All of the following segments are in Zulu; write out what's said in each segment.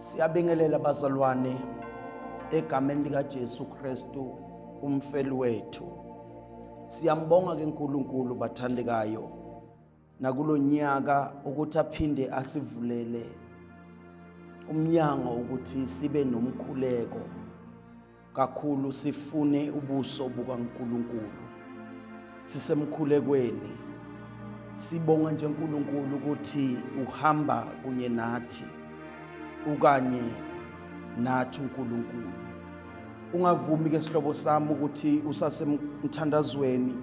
Siyabingelela bazalwane egameni lika Jesu Kristu umfeli wethu. Siyambonga ke uNkulunkulu bathandekayo nakulonyaka ukuthi aphinde asivulele umnyango ukuthi sibe nomkhuleko kakhulu, sifune ubuso bukaNkulunkulu sisemkhulekweni. Sibonga nje uNkulunkulu ukuthi uhamba kunye nathi ukanye nathi uNkulunkulu. Ungavumi ke sihlobo sami ukuthi usasemthandazweni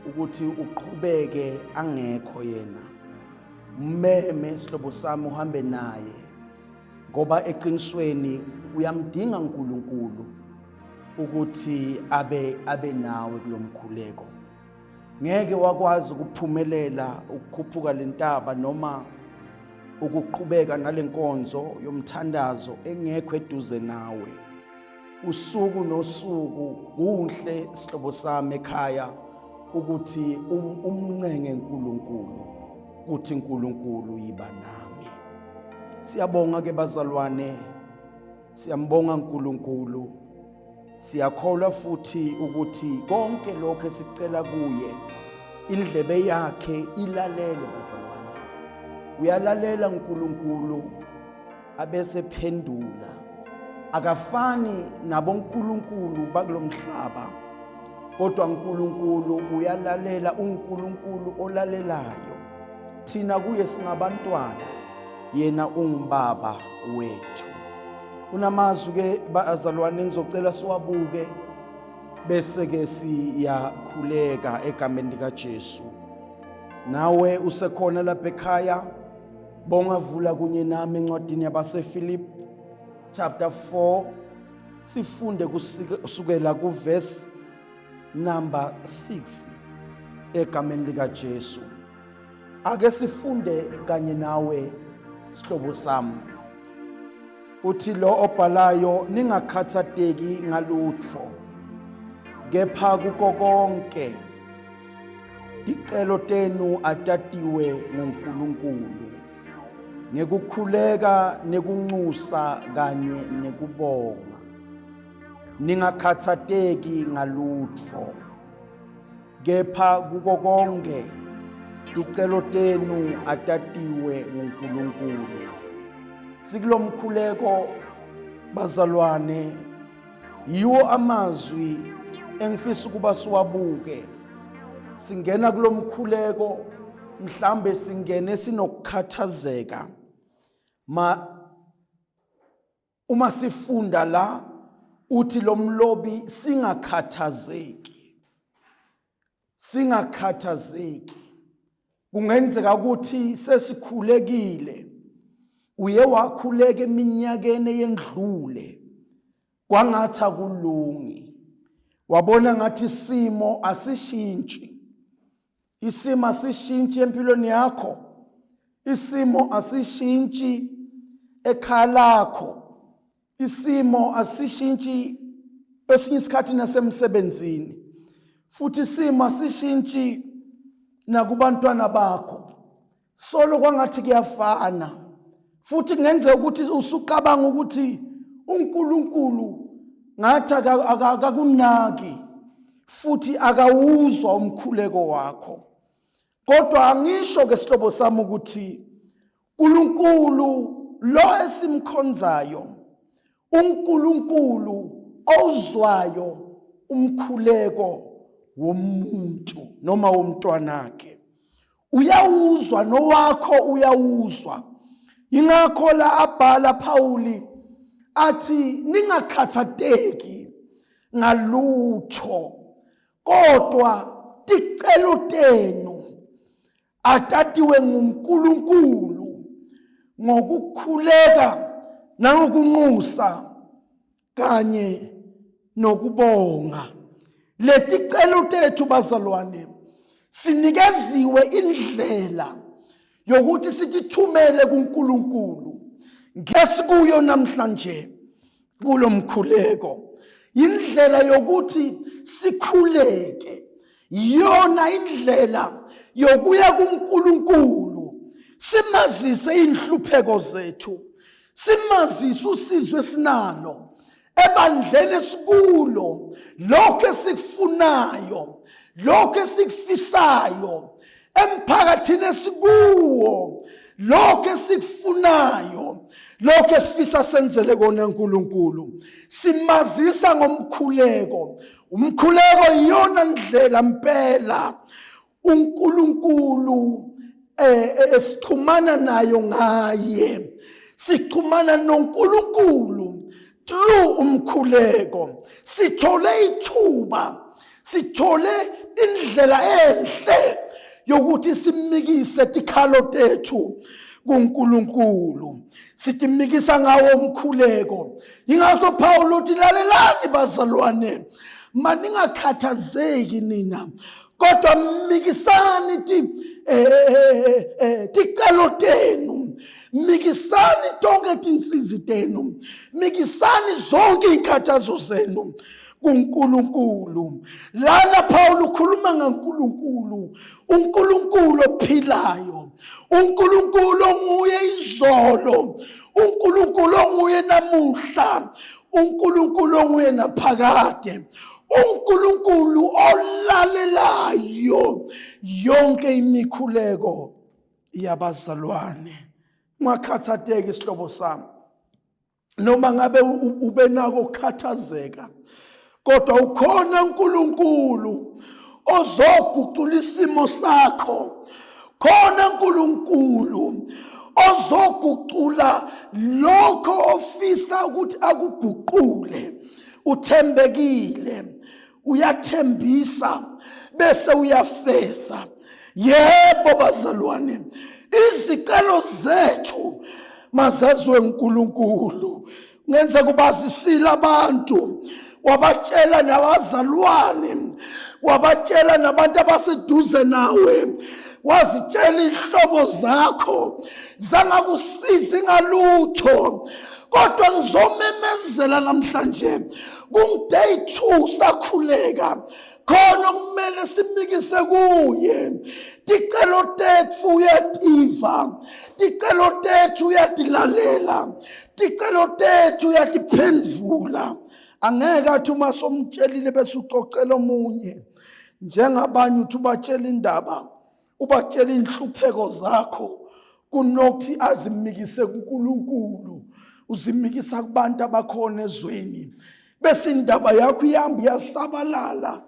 ukuthi uqhubeke angekho yena. Mmeme sihlobo sami uhambe naye ngoba eqinisweni uyamdinga uNkulunkulu ukuthi abe nawe kulomkhuleko. Ngeke wakwazi ukuphumelela ukukhuphuka lentaba noma ukuqhubeka nalenkonzo yomthandazo engekho eduze nawe. Usuku nosuku kuhle sihlobo sami ekhaya ukuthi umncenge uNkulunkulu, ukuthi uNkulunkulu yiba nami. Siyabonga ke bazalwane, siyambonga uNkulunkulu. Siyakholwa futhi ukuthi konke lokho esicela kuye indlebe yakhe ilalele bazalwane. Uyalalela uNkulunkulu abese phendula. Akafani nabonkulunkulu bakulomhlaba, kodwa uNkulunkulu uyalalela, uNkulunkulu olalelayo. Thina kuye singabantwana, yena ungubaba wethu. Unamazwi ke bazalwane ngizocela siwabuke bese ke siyakhuleka egameni lika Jesu. Nawe usekhona lapha ekhaya, bonga vula kunye nami encwadini yabaseFilipi chapter 4 sifunde kusukela kuverse number 6 egameni lika Jesu. Ake sifunde kanye nawe sihlobo sami. Uthi lo obhalayo ningakhathateki ngalutho, kepha kuko konke icelo tenu atatiwe nguNkulunkulu ngekukhuleka nekunxusa kanye nekubonga. Ningakhathateki ngalutho, kepha kuko konke icelo tenu atatiwe nguNkulunkulu. Sikulomkhuleko bazalwane, yiwo amazwi engifisa ukuba siwabuke. Singena kulomkhuleko mhlambe singene sinokukhathazeka. Uma sifunda la uthi lo mlobi singakhathazeki. Singakhathazeki. Kungenzeka ukuthi sesikhulekile. Uye wakhuleka eminyakeni eyendlule kwangathi akulungi. Wabona ngathi isimo asishintshi. Isimo asishintshi empilweni yakho. Isimo asishintshi ekhaya lakho. Isimo asishintshi esinye isikhathi nasemsebenzini. Futhi isimo asishintshi nakubantwana bakho. Solo kwangathi kuyafana. Futhi ngenzeka ukuthi usuqabanga ukuthi uNkulunkulu ngathi akakunaki futhi akawuzwa umkhuleko wakho. Kodwa angisho ke sihlobo sami ukuthi uNkulunkulu lo esimkhonzayo, uNkulunkulu ozwayo umkhuleko womuntu noma womntwanakhe. Uyawuzwa nowakho uyawuzwa. Ingakho la abhala Pauli athi ningakhathateki ngalutho, kodwa ticelo tenu atatiwe nguNkulunkulu ngokukhuleka nangokunxusa kanye nokubonga. Leticelo tethu bazalwane sinikeziwe indlela yokuthi sitithumele kuNkulunkulu ngesikuyo namhlanje kulomkhuleko. Indlela yokuthi sikhuleke, yona indlela yokuya kuNkulunkulu simazise inhlupheko zethu, simazise usizwe sinalo ebandleni esikulo, lokho esikufunayo, lokho esikufisayo, emphakathini esikuwo, lokho esikufunayo, lokho esifisa senzele kona uNkulunkulu. Simazisa ngomkhuleko. Umkhuleko iyona ndlela impela uNkulunkulu esixhumana nayo ngaye. Sixhumana noNkulunkulu through umkhuleko. Sithole ithuba, sithole indlela enhle yokuthi simikise tikhalo tethu kuNkulunkulu. Sitimikisa ngawo umkhuleko. Yingakho Paul uthi lalelani bazalwane, maningakhathazeki nina, kodwa mikisani ticelo tenu, mikisani tonke tinsizi tenu, mikisani zonke inkathazo zenu kuNkulunkulu. Lana Paul ukhuluma ngaNkulunkulu, uNkulunkulu ophilayo, uNkulunkulu onguye izolo, uNkulunkulu onguye namuhla, uNkulunkulu onguye naphakade, uNkulunkulu olalelayo yonke imikhuleko yabazalwane. Ungakhathateki isihlobo sami, noma ngabe ubenako ukukhathazeka, kodwa ukhona uNkulunkulu ozoguqula isimo sakho. Khona uNkulunkulu ozoguqula lokho ofisa ukuthi akuguqule. Uthembekile, uyathembisa bese uyafeza. Yebo bazalwane, izicelo zethu mazazwe uNkulunkulu. Ngenza kubazisile abantu, wabatshela nabazalwane, wabatshela nabantu abaseduze nawe, wazitshela inhlobo zakho zangakusiza ngalutho. Kodwa ngizomemezela namhlanje kungiday 2 sakhuleka, khona kumele simikise kuye. Ticelo tethu uyativa, ticelo tethu uyatilalela, ticelo tethu uyatiphendvula. Angeke athi uma somtshelile bese uxoxela omunye njengabanye uthi ubatshela indaba, ubatshela inhlupheko zakho, kunokuthi azimikise kuNkulunkulu, uzimikisa kubantu abakhona ezweni, bese indaba yakho ihamba iyasabalala,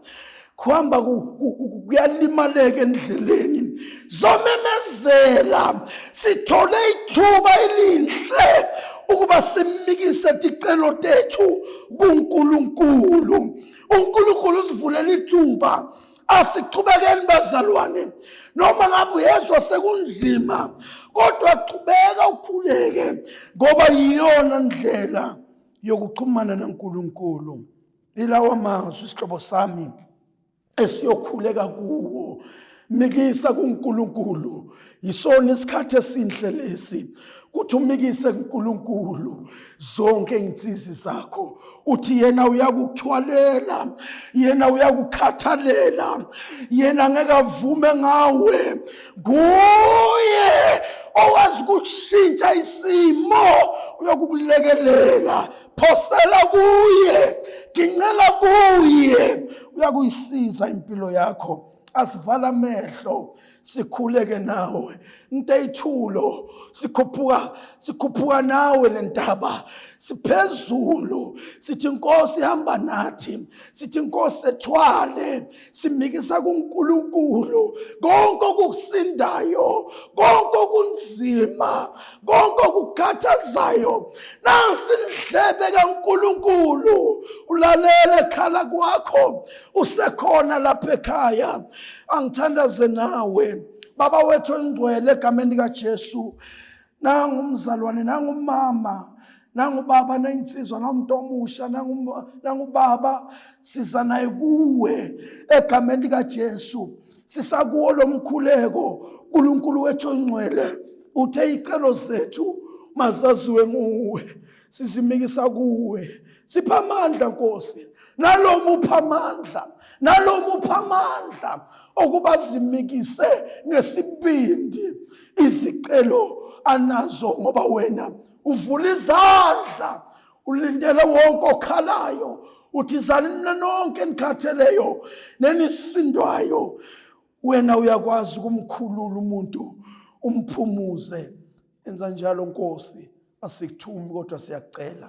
kuhamba kuyalimaleka endleleni. Zomemezela sithole ithuba elihle ukuba simikise ticelo tethu kuNkulunkulu. uNkulunkulu usivulela ithuba, asiqhubekeni bazalwane, noma ngabe uyezwa sekunzima, kodwa qhubeka ukhuleke, ngoba yiyona ndlela yokuxhumana noNkulunkulu. Ilawa mazwi isihlobo sami esiyokhuleka kuwo. Mikisa kuNkulunkulu, yisona isikhathi esinhle lesi kuthi umikise kuNkulunkulu zonke insizi zakho. Uthi yena uyakuthwalela, yena uyakukhathalela, yena ngeke avume ngawe. Nguye owazi ukushintsha isimo, uyakukulekelela. Phosela kuye, gincela kuye, uyakuyisiza impilo yakho. Asivala amehlo sikhuleke nawe. Nteyithulo sikhuphuka nawe lentaba, siphezulu, sithi Nkosi hamba nathi, sithi Nkosi ethwale, simikisa kuNkulunkulu konke okusindayo, konke okunzima, konke okukhathazayo. Nansi indlebe kaNkulunkulu, ulalele ekhala kwakho, usekhona lapha ekhaya. Angithandaze nawe baba wethu engcwele egameni likaJesu. Nangu umzalwane, nangu mama, nangu baba, nainsizwa, nomuntu omusha, nangu baba, siza naye kuwe egameni likaJesu. Sisakuwo lo mkhuleko. uNkulunkulu wethu engcwele, uthe icelo zethu mazaziwe nguwe, sizimikisa kuwe. Sipha amandla Nkosi, nalo mupha amandla, nalo mupha amandla okuba zimikise ngesibindi izicelo anazo, ngoba wena uvula izandla, ulindele wonke okhalayo, uthi zani nonke nikhatheleyo nenisindwayo, wena uyakwazi ukumkhulula umuntu umphumuze. Enza njalo Nkosi, asikuthumi kodwa siyacela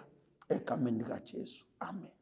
egameni likaJesu. Amen.